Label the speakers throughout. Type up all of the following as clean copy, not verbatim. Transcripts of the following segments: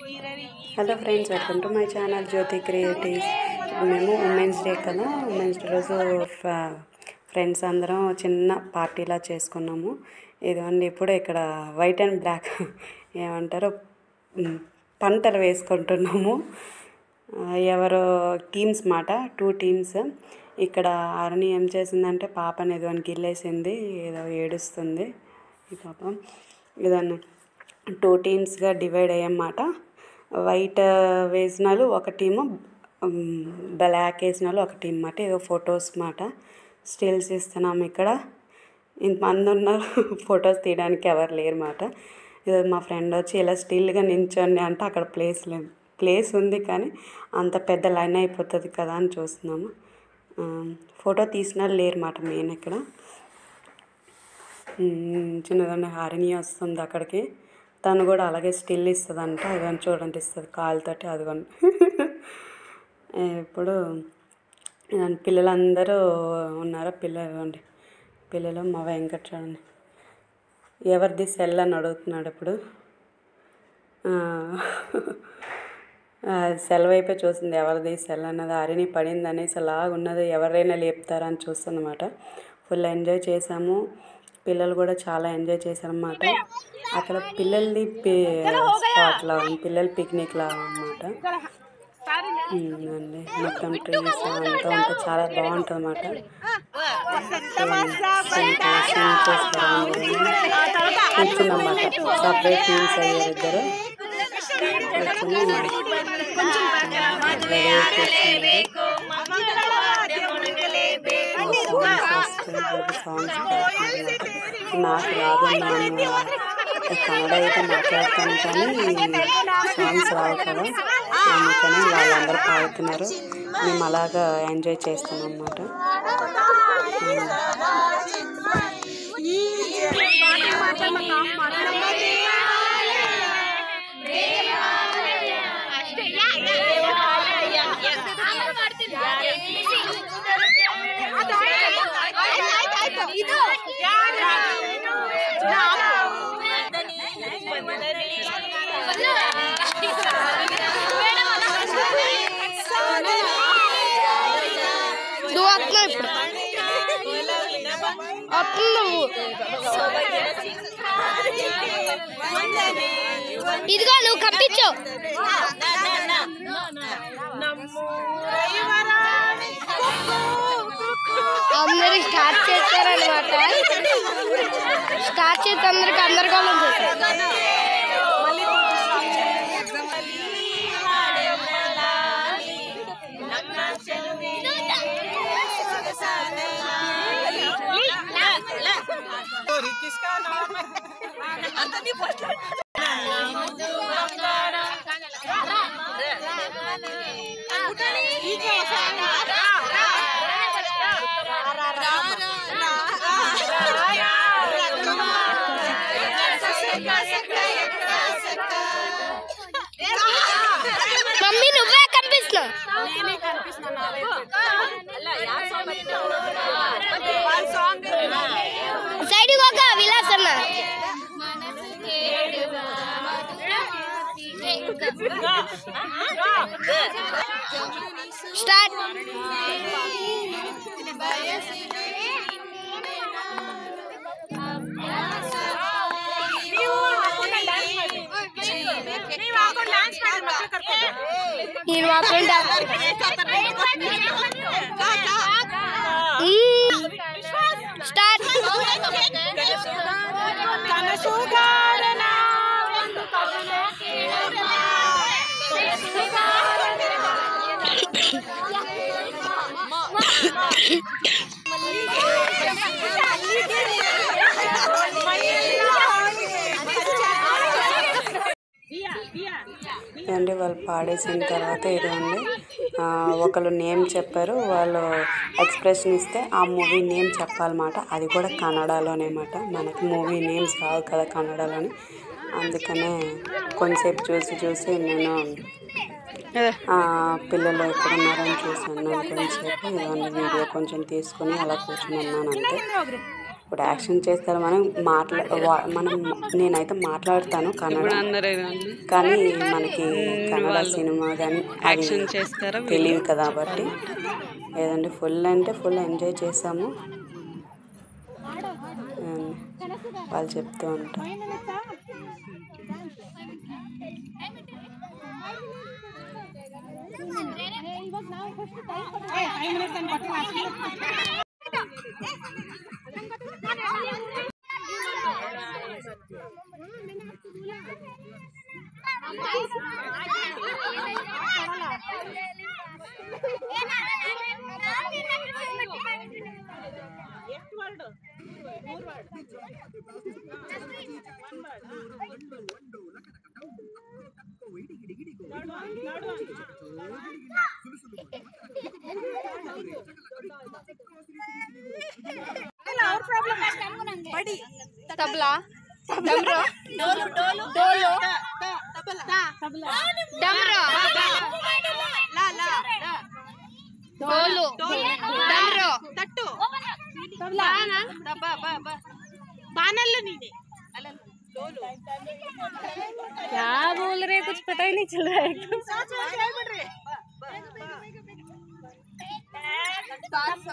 Speaker 1: Hello friends, welcome to my channel Jyoti creatives. మేము women's day కదా, women's day రోజు friends అందరం చిన్న పార్టీలా చేసుకున్నాము. ఇదిగోండి ఇప్పుడు ఇక్కడ వైట్ అండ్ బ్లాక్ ఏమంటారు పంటలు వేసుకుంటున్నాము. ఎవరు టీమ్స్ మాట, 2 టీమ్స్. ఇక్కడ అరణి ఏం చేసిందంటే పాపని ఏదో గిల్లేసింది, ఏదో ఏడుస్తుంది ఈ పాప. ఇదన్నా 2 టీమ్స్గా డివైడ్ అయ్యమాట. వైట్ వేసిన వాళ్ళు ఒక టీము, బ్లాక్ వేసిన వాళ్ళు ఒక టీం మాట. ఏదో ఫొటోస్ మాట, స్టిల్స్ ఇస్తున్నాము. ఇక్కడ ఇంతమంది ఉన్నారు, ఫొటోస్ తీయడానికి ఎవరు లేరు మాట. ఇది మా ఫ్రెండ్ వచ్చి ఇలా స్టిల్గా నించోండి అంటే అక్కడ ప్లేస్ లేదు, ప్లేస్ ఉంది కానీ అంత పెద్ద లైన్ అయిపోతుంది కదా అని చూస్తున్నాము. ఫోటో తీసిన వాళ్ళు లేరు మాట మెయిన్. ఇక్కడ చిన్నదాన్ని హరిణి వస్తుంది అక్కడికి, తను కూడా అలాగే స్టిల్ ఇస్తుందంట. అదిగోని చూడండి ఇస్తుంది కాలుతోటి, అదిగోని. ఇప్పుడు పిల్లలందరూ ఉన్నారు, పిల్లలు పిల్లలు. మా వెంకట చూడండి ఎవరిది సెల్ అని అడుగుతున్నాడు. ఇప్పుడు సెల్ వైపే చూస్తుంది, ఎవరిది సెల్ అన్నది. హరిణి పడింది అనేసి అలాగ ఉన్నది, ఎవరైనా లేపుతారా అని చూస్తుందన్నమాట. ఫుల్ ఎంజాయ్ చేసాము, పిల్లలు కూడా చాలా ఎంజాయ్ చేశారన్నమాట. అక్కడ పిల్లలది స్పాట్ లాగా, పిల్లల పిక్నిక్ లాగా అన్నమాట. అండి మొత్తం ట్రీస్ అంతా ఉంటే చాలా బాగుంటుంది అన్నమాట. కూర్చున్నమాట, సపరేట్ టీమ్స్ అయ్యారు ఇద్దరు. నాకు రాదు, కన్నడ అయితే మాట్లాడతాను కానీ సాంగ్స్ రావు కదా, అందుకని వాళ్ళందరూ పాడుతున్నారు, మేము అలాగా ఎంజాయ్ చేస్తాం అన్నమాట.
Speaker 2: ఇదిగో నువ్వు కప్పించు. అందరూ స్టార్ట్ చేస్తారనమాట. స్టార్ట్ చేసి అందరికి అందరికాలం చేస్తారు. మమ్మీ నువ్వే కనిపిస్తున్నావు. సైడ్ ఒక విలాసన్న స్టార్ట్. నేను వాకుంటా స్టార్ట్.
Speaker 1: అండి వాళ్ళు పాడేసిన తర్వాత ఇదండి ఒకళ్ళు నేమ్ చెప్పారు, వాళ్ళు ఎక్స్ప్రెషన్ ఇస్తే ఆ మూవీ నేమ్ చెప్పాలన్నమాట. అది కూడా కన్నడలోనే మాట. మనకి మూవీ నేమ్స్ రావు కదా కన్నడలోని, అందుకనే కొంచెంసేపు చూసి నేను పిల్లలు ఎక్కడ ఉన్నారని చూసాను. కొంచెంసేపు ఇవన్నీ వీడియో కొంచెం తీసుకొని అలా కూర్చుని ఉన్నాను అంతే. ఇప్పుడు యాక్షన్ చేస్తారు. మనం నేనైతే మాట్లాడతాను కన్నడ, కానీ మనకి కన్నడ సినిమా కానీ యాక్షన్ చేస్తారా తెలియదు కదా. కాబట్టి ఏదండి ఫుల్ అంటే ఫుల్ ఎంజాయ్ చేసాము. వాళ్ళు చెప్తూ ఉంటారు.
Speaker 2: तबला डमरू डोलो डमरू डोलो डमरू तट्टू तबला बानल्लू नीने क्या बोल रहे कुछ पता ही नहीं चल रहा है एकदम।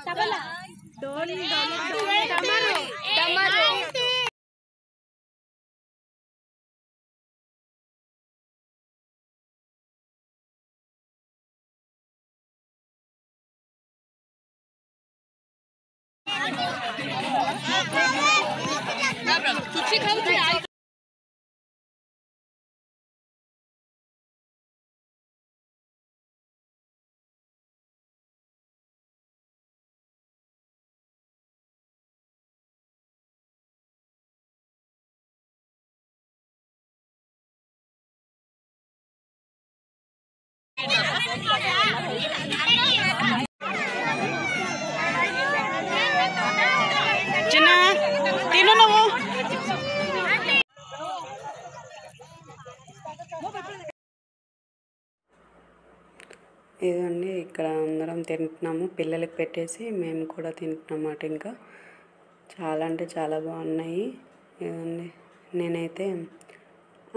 Speaker 2: तबला डोलो डमरू डमरू
Speaker 1: చిన్న తిను నువ్వు. ఇదండి ఇక్కడ అందరం తింటున్నాము, పిల్లలకి పెట్టేసి మేము కూడా తింటున్నామాట. ఇంకా చాలా అంటే చాలా బాగున్నాయి. ఇదండి నేనైతే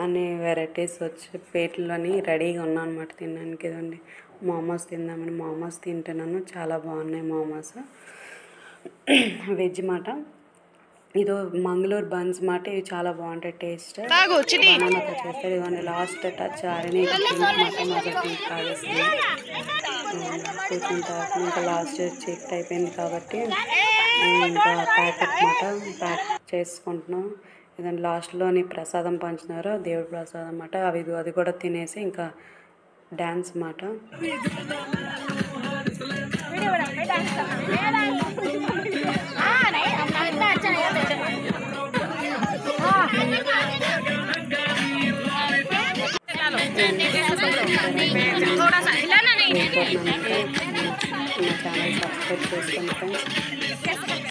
Speaker 1: అన్ని వెరైటీస్ వచ్చి ప్లేట్లోని రెడీగా ఉన్నాను అనమాట తినడానికి. ఇదండి మోమోస్ తిందామని మోమోస్ తింటున్నాను. చాలా బాగున్నాయి మోమోస్, వెజ్ మాట. ఇదో మంగళూరు బన్స్ మాట. ఇవి చాలా బాగుంటాయి టేస్ట్. బనానాతో చేస్తారు. ఇదిగోండి లాస్ట్ టచ్ ఆరని కాగేస్తుంది. కూర్చున్న తర్వాత ఇంకా లాస్ట్ చెక్ అయిపోయింది కాబట్టి ఇంకా ప్యాకెట్ మాట ప్యాక్ చేసుకుంటున్నాం. ఇదండి లాస్ట్లోని ప్రసాదం పంచుతున్నారు, దేవుడి ప్రసాదం అన్నమాట. అది కూడా తినేసి ఇంకా డ్యాన్స్ మాట. నా ఛానల్ సబ్స్క్రైబ్ చేసుకోండి ఫ్రెండ్స్.